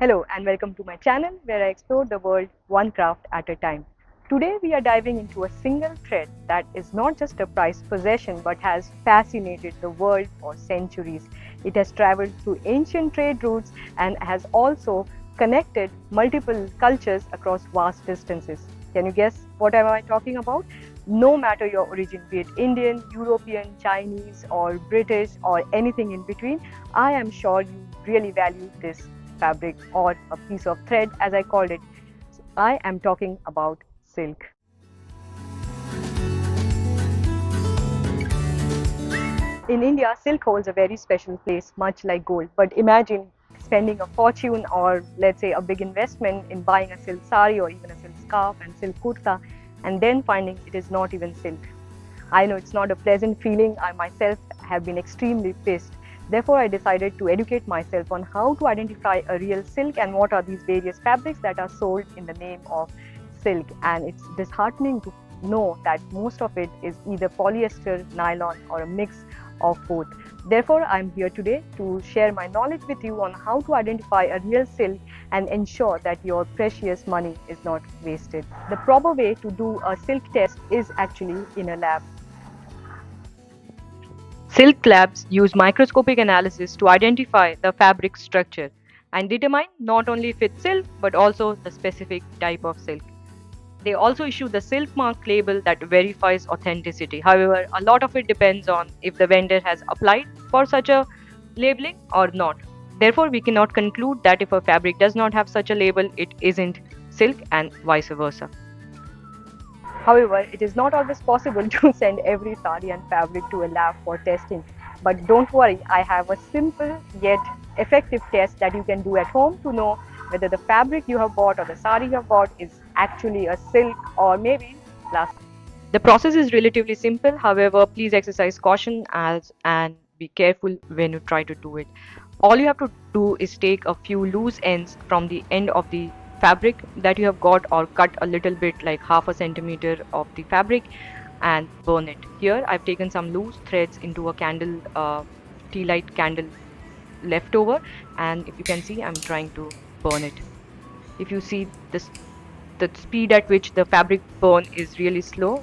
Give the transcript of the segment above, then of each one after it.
Hello and welcome to my channel where I explore the world one craft at a time. Today we are diving into a single thread that is not just a prized possession but has fascinated the world for centuries. It has traveled through ancient trade routes and has also connected multiple cultures across vast distances. Can you guess what am I talking about? No matter your origin, be it Indian, European, Chinese or British or anything in between, I am sure you really value this fabric or a piece of thread as I called it. I am talking about silk. In India, silk holds a very special place, much like gold. But imagine spending a fortune or let's say a big investment in buying a silk sari or even a silk scarf and silk kurta and then finding it is not even silk. I know it's not a pleasant feeling. I myself have been extremely pissed. Therefore, I decided to educate myself on how to identify a real silk and what are these various fabrics that are sold in the name of silk. And it's disheartening to know that most of it is either polyester, nylon, or a mix of both. Therefore, I'm here today to share my knowledge with you on how to identify a real silk and ensure that your precious money is not wasted. The proper way to do a silk test is actually in a lab. Silk labs use microscopic analysis to identify the fabric structure and determine not only if it's silk but also the specific type of silk. They also issue the silk mark label that verifies authenticity. However, a lot of it depends on if the vendor has applied for such a labeling or not. Therefore, we cannot conclude that if a fabric does not have such a label, it isn't silk and vice versa. However, it is not always possible to send every sari and fabric to a lab for testing. But don't worry, I have a simple yet effective test that you can do at home to know whether the fabric you have bought or the sari you have bought is actually a silk or maybe plastic. The process is relatively simple, however, please exercise caution as and be careful when you try to do it. All you have to do is take a few loose ends from the end of the fabric that you have got or cut a little bit like half a centimeter of the fabric and burn it. Here I've taken some loose threads into a candle, tea light candle leftover, and if you can see I'm trying to burn it. If you see this, the speed at which the fabric burn is really slow,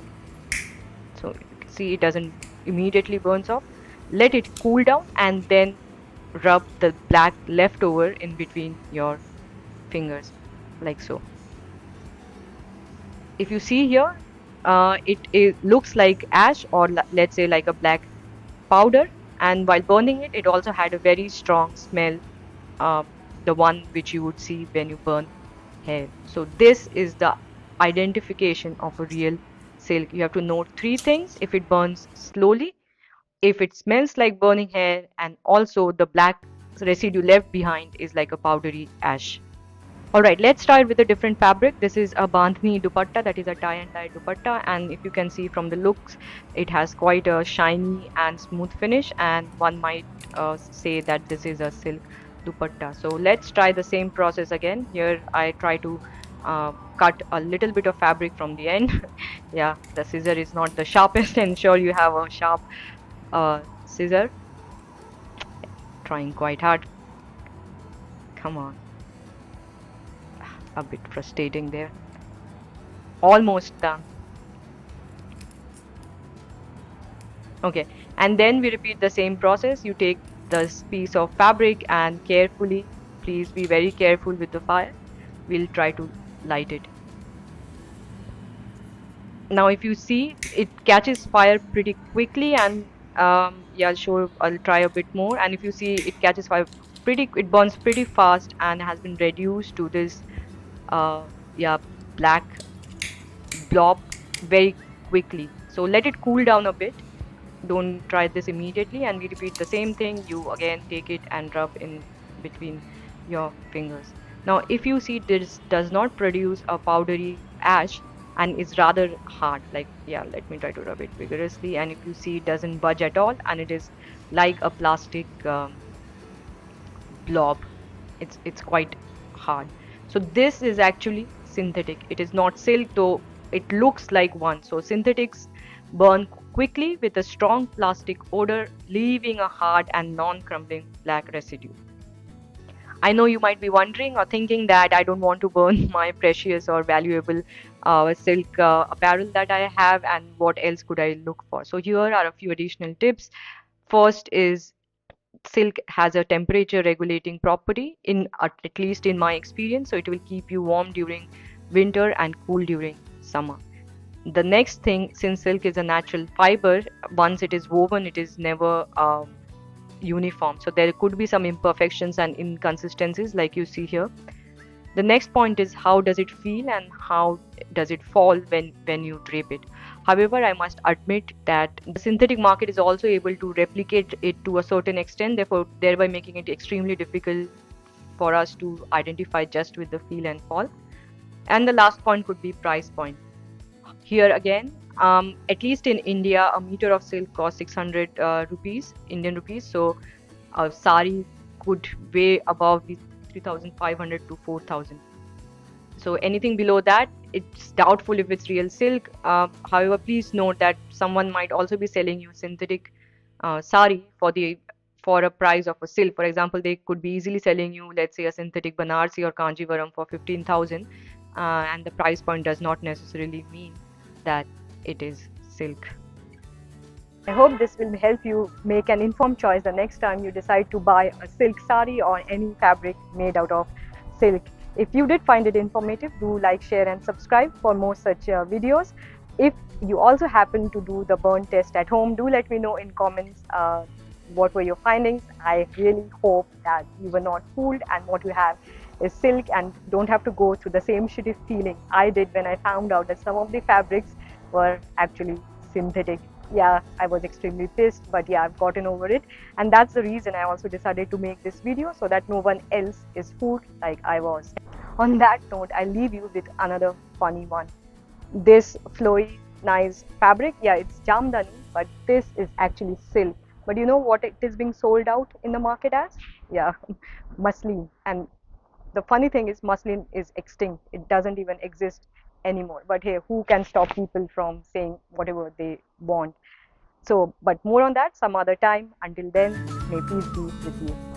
so you can see it doesn't immediately burns off. Let it cool down and then rub the black leftover in between your fingers like so. If you see here, it looks like ash or let's say like a black powder, and while burning it, it also had a very strong smell, uh, the one which you would see when you burn hair. So this is the identification of a real silk. You have to note three things: if it burns slowly, if it smells like burning hair, and also the black residue left behind is like a powdery ash. Alright, let's start with a different fabric. This is a bandhni dupatta, that is a tie and dye dupatta, and if you can see from the looks, it has quite a shiny and smooth finish, and one might say that this is a silk dupatta. So let's try the same process again. Here I try to cut a little bit of fabric from the end. Yeah, the scissor is not the sharpest, ensure you have a sharp scissor. Trying quite hard. Come on. A bit frustrating there. Almost done. Okay, and then we repeat the same process. You take this piece of fabric and carefully, please be very careful with the fire. We'll try to light it. Now, if you see, it catches fire pretty quickly, and yeah, sure, I'll try a bit more. And if you see, it catches fire it burns pretty fast and has been reduced to this, yeah, black blob very quickly. So let it cool down a bit. Don't try this immediately, and we repeat the same thing. You again take it and rub in between your fingers. Now, if you see this does not produce a powdery ash and is rather hard, like, yeah, let me try to rub it vigorously, and if you see it doesn't budge at all and it is like a plastic blob, it's quite hard. So this is actually synthetic. It is not silk, though it looks like one. So synthetics burn quickly with a strong plastic odor, leaving a hard and non-crumbling black residue. I know you might be wondering or thinking that I don't want to burn my precious or valuable silk apparel that I have, and what else could I look for? So here are a few additional tips. First is silk has a temperature regulating property at least in my experience, so it will keep you warm during winter and cool during summer. The next thing, since silk is a natural fiber, once it is woven, it is never uniform. So there could be some imperfections and inconsistencies like you see here. The next point is how does it feel and how does it fall when you drape it. However, I must admit that the synthetic market is also able to replicate it to a certain extent, therefore thereby making it extremely difficult for us to identify just with the feel and fall. And the last point could be price point. Here again, at least in India, a meter of silk costs 600 rupees, Indian rupees. So a sari could weigh above the 3,500 to 4,000. So anything below that, it's doubtful if it's real silk. However, please note that someone might also be selling you synthetic sari for a price of a silk. For example, they could be easily selling you, let's say, a synthetic Banarsi or Kanjivaram for 15,000, and the price point does not necessarily mean that it is silk. I hope this will help you make an informed choice the next time you decide to buy a silk sari or any fabric made out of silk. If you did find it informative, do like, share and subscribe for more such videos. If you also happen to do the burn test at home, do let me know in comments what were your findings. I really hope that you were not fooled and what you have is silk and don't have to go through the same shitty feeling I did when I found out that some of the fabrics were actually synthetic. Yeah, I was extremely pissed, but yeah, I've gotten over it. And that's the reason I also decided to make this video so that no one else is fooled like I was. On that note, I'll leave you with another funny one. This flowy, nice fabric, yeah, it's jamdani, but this is actually silk. But you know what it is being sold out in the market as? Yeah, muslin. And the funny thing is, muslin is extinct. It doesn't even exist anymore. But hey, who can stop people from saying whatever they want? So, but more on that some other time. Until then, may peace be with you.